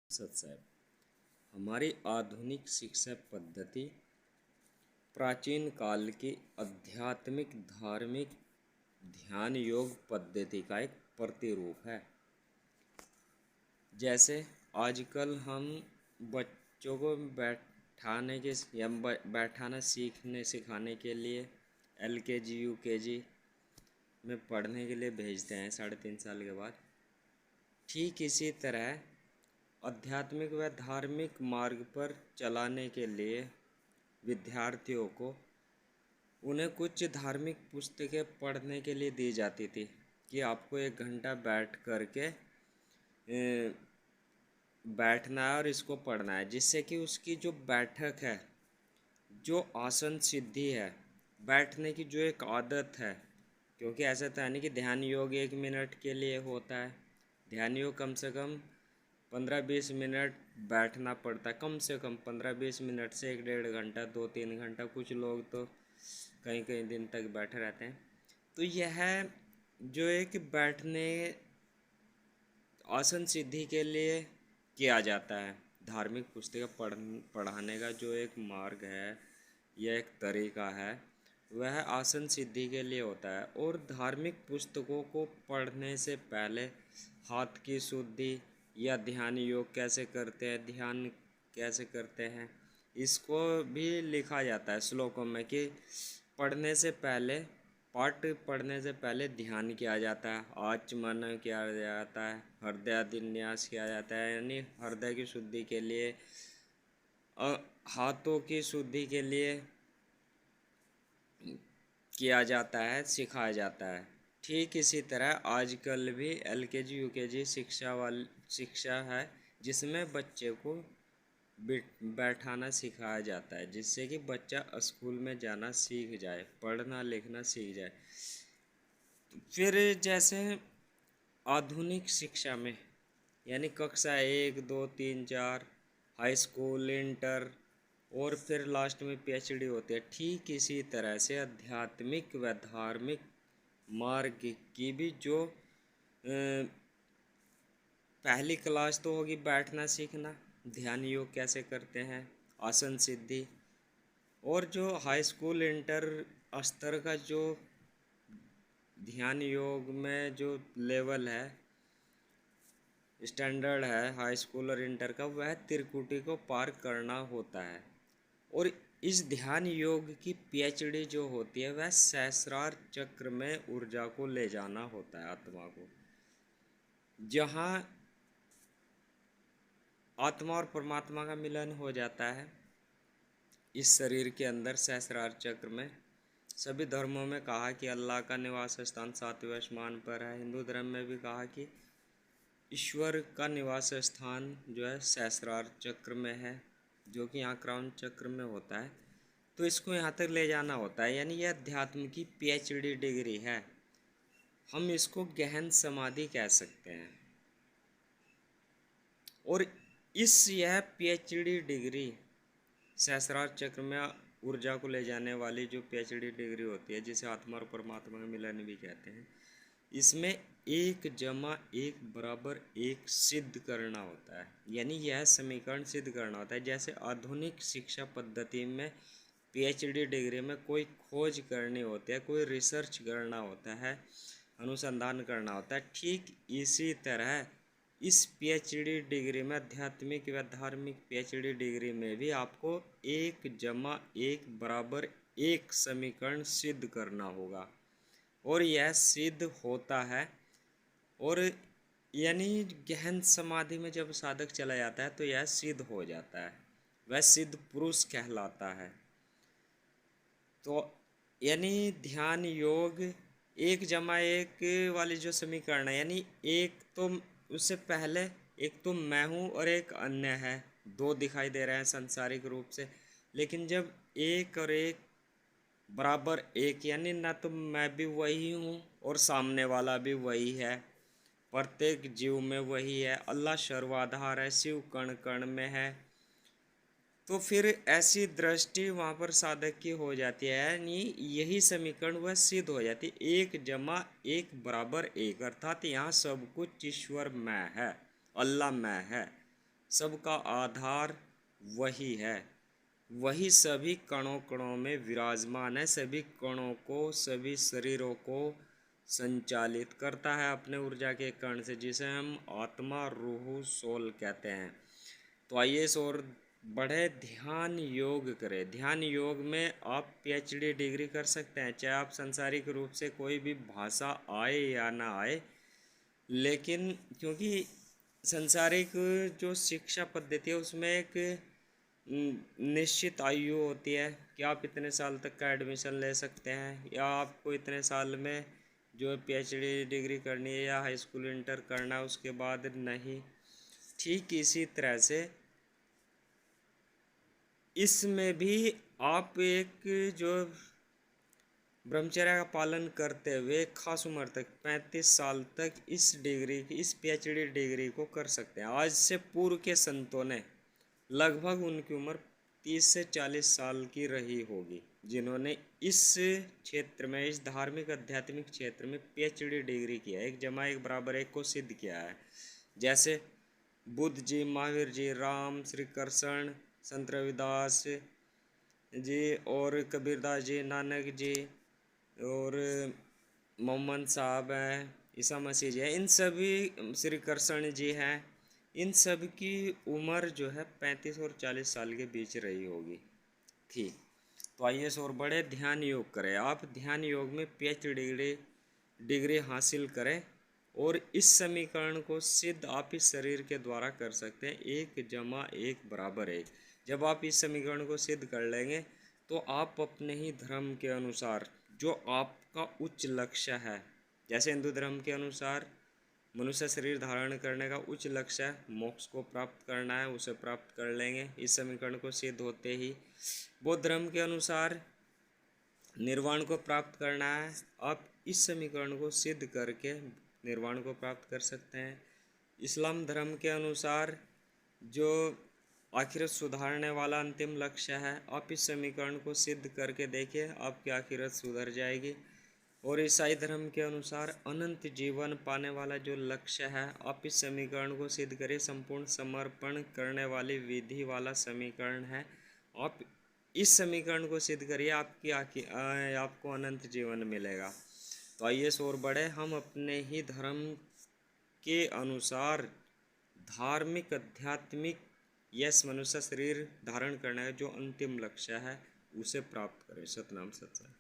साहब, हमारी आधुनिक शिक्षा पद्धति प्राचीन काल की आध्यात्मिक धार्मिक ध्यान योग पद्धति का एक प्रतिरूप है। जैसे आजकल हम बच्चों को बैठाना सीखने सिखाने के लिए LKG UKG में पढ़ने के लिए भेजते हैं 3.5 साल के बाद। ठीक इसी तरह आध्यात्मिक व धार्मिक मार्ग पर चलाने के लिए विद्यार्थियों को उन्हें कुछ धार्मिक पुस्तकें पढ़ने के लिए दी जाती थी कि आपको 1 घंटा बैठना है और इसको पढ़ना है, जिससे कि उसकी जो बैठक है, जो आसन सिद्धि है, बैठने की जो एक आदत है, क्योंकि ऐसा तो है नहीं कि ध्यान योग 1 मिनट के लिए होता है। ध्यान योग कम से कम 15-20 मिनट बैठना पड़ता है, कम से कम 15-20 मिनट से 1-1.5 घंटा 2-3 घंटा, कुछ लोग तो कई कई दिन तक बैठे रहते हैं। तो यह जो एक बैठने आसन सिद्धि के लिए किया जाता है, धार्मिक पुस्तकें पढ़ाने का जो एक मार्ग है या एक तरीका है, वह आसन सिद्धि के लिए होता है। और धार्मिक पुस्तकों को पढ़ने से पहले हाथ की शुद्धि या ध्यान योग कैसे करते हैं, ध्यान कैसे करते हैं, इसको भी लिखा जाता है श्लोकों में कि पाठ पढ़ने से पहले ध्यान किया जाता है, आचमन किया जाता है, हृदयादिन्यास किया जाता है, यानी हृदय की शुद्धि के लिए, हाथों की शुद्धि के लिए किया जाता है, सिखाया जाता है। ठीक इसी तरह आजकल भी LKG UKG शिक्षा है, जिसमें बच्चे को बैठाना सिखाया जाता है, जिससे कि बच्चा स्कूल में जाना सीख जाए, पढ़ना लिखना सीख जाए। फिर जैसे आधुनिक शिक्षा में यानी कक्षा 1 2 3 4 हाई स्कूल, इंटर और फिर लास्ट में PhD होती है, ठीक इसी तरह से आध्यात्मिक व धार्मिक मार्ग की भी जो पहली क्लास तो होगी बैठना सीखना, ध्यान योग कैसे करते हैं, आसन सिद्धि, और जो हाई स्कूल इंटर स्तर का जो ध्यान योग में जो लेवल है, स्टैंडर्ड है हाई स्कूल और इंटर का, वह त्रिकुटी को पार करना होता है। और इस ध्यान योग की PhD जो होती है, वह सहस्रार चक्र में ऊर्जा को ले जाना होता है, आत्मा को, जहाँ आत्मा और परमात्मा का मिलन हो जाता है इस शरीर के अंदर सहस्रार चक्र में। सभी धर्मों में कहा कि अल्लाह का निवास स्थान 7वें आसमान पर है। हिंदू धर्म में भी कहा कि ईश्वर का निवास स्थान जो है सहस्रार चक्र में है, जो कि यहाँ क्राउन चक्र में होता है। तो इसको यहाँ तक ले जाना होता है, यानी यह अध्यात्म की PhD डिग्री है। हम इसको गहन समाधि कह सकते हैं। और यह PhD डिग्री सहस्रार चक्र में ऊर्जा को ले जाने वाली जो PhD डिग्री होती है, जिसे आत्मा और परमात्मा का मिलन भी कहते हैं, इसमें 1+1=1 सिद्ध करना होता है, यानी यह समीकरण सिद्ध करना होता है। जैसे आधुनिक शिक्षा पद्धति में PhD डिग्री में कोई खोज करनी होती है, कोई रिसर्च करना होता है, अनुसंधान करना होता है, ठीक इसी तरह इस PhD डिग्री में, आध्यात्मिक व धार्मिक PhD डिग्री में भी आपको 1+1=1 समीकरण सिद्ध करना होगा। और यह सिद्ध होता है, और यानी गहन समाधि में जब साधक चला जाता है तो यह सिद्ध हो जाता है, वह सिद्ध पुरुष कहलाता है। तो यानी ध्यान योग 1+1 वाली जो समीकरण है, यानी एक तो उससे पहले एक तो मैं हूँ और एक अन्य है, दो दिखाई दे रहे हैं सांसारिक रूप से, लेकिन जब 1+1=1, यानी ना तो मैं भी वही हूँ और सामने वाला भी वही है, प्रत्येक जीव में वही है, अल्लाह सर्वाधार है, शिव कण कण में है। तो फिर ऐसी दृष्टि वहाँ पर साधक की हो जाती है, यानी यही समीकरण वह सिद्ध हो जाती है, 1+1=1, अर्थात यहाँ सब कुछ ईश्वर मैं है, अल्लाह मैं है। सबका आधार वही है, वही सभी कणों कणों में विराजमान है, सभी कणों को, सभी शरीरों को संचालित करता है अपने ऊर्जा के कण से, जिसे हम आत्मा, रूह, सोल कहते हैं। तो आइए इस और बढ़े, ध्यान योग करें। ध्यान योग में आप PhD डिग्री कर सकते हैं, चाहे आप सांसारिक रूप से कोई भी भाषा आए या ना आए, लेकिन क्योंकि सांसारिक जो शिक्षा पद्धति है उसमें एक निश्चित आयु होती है कि आप इतने साल तक का एडमिशन ले सकते हैं, या आपको इतने साल में जो PhD डिग्री करनी है या हाई स्कूल इंटर करना है, उसके बाद नहीं। ठीक इसी तरह से इसमें भी आप एक जो ब्रह्मचर्य का पालन करते हुए खास उम्र तक 35 साल तक इस PhD डिग्री को कर सकते हैं। आज से पूर्व के संतों ने लगभग उनकी उम्र 30 से 40 साल की रही होगी, जिन्होंने इस क्षेत्र में, इस धार्मिक आध्यात्मिक क्षेत्र में PhD डिग्री किया है, 1+1=1 को सिद्ध किया है। जैसे बुद्ध जी, महावीर जी, राम, श्री कृष्ण, संत रविदास जी और कबीरदास जी, नानक जी और मोहम्मद साहब हैं, ईसा मसीह जी हैं, इन सभी, श्री कृष्ण जी हैं, इन सब की उम्र जो है 35 और 40 साल के बीच रही होगी थी। तो आइए इस और बड़े, ध्यान योग करें। आप ध्यान योग में PhD डिग्री हासिल करें और इस समीकरण को सिद्ध आप इस शरीर के द्वारा कर सकते हैं, 1+1=1। जब आप इस समीकरण को सिद्ध कर लेंगे तो आप अपने ही धर्म के अनुसार, जो आपका उच्च लक्ष्य है, जैसे हिंदू धर्म के अनुसार मनुष्य शरीर धारण करने का उच्च लक्ष्य है, मोक्ष को प्राप्त करना है, उसे प्राप्त कर लेंगे इस समीकरण को सिद्ध होते ही। बौद्ध धर्म के अनुसार निर्वाण को प्राप्त करना है, आप इस समीकरण को सिद्ध करके निर्वाण को प्राप्त कर सकते हैं। इस्लाम धर्म के अनुसार जो आखिरत सुधारने वाला अंतिम लक्ष्य है, आप इस समीकरण को सिद्ध करके देखिए, आपकी आखिरत सुधर जाएगी। और ईसाई धर्म के अनुसार अनंत जीवन पाने वाला जो लक्ष्य है, आप इस समीकरण को सिद्ध करिए, संपूर्ण समर्पण करने वाली विधि वाला समीकरण है, आप इस समीकरण को सिद्ध करिए, आपको अनंत जीवन मिलेगा। तो आइए और बढ़े, हम अपने ही धर्म के अनुसार धार्मिक आध्यात्मिक यस मनुष्य शरीर धारण करने का जो अंतिम लक्ष्य है उसे प्राप्त करें। सतनाम सत्संग।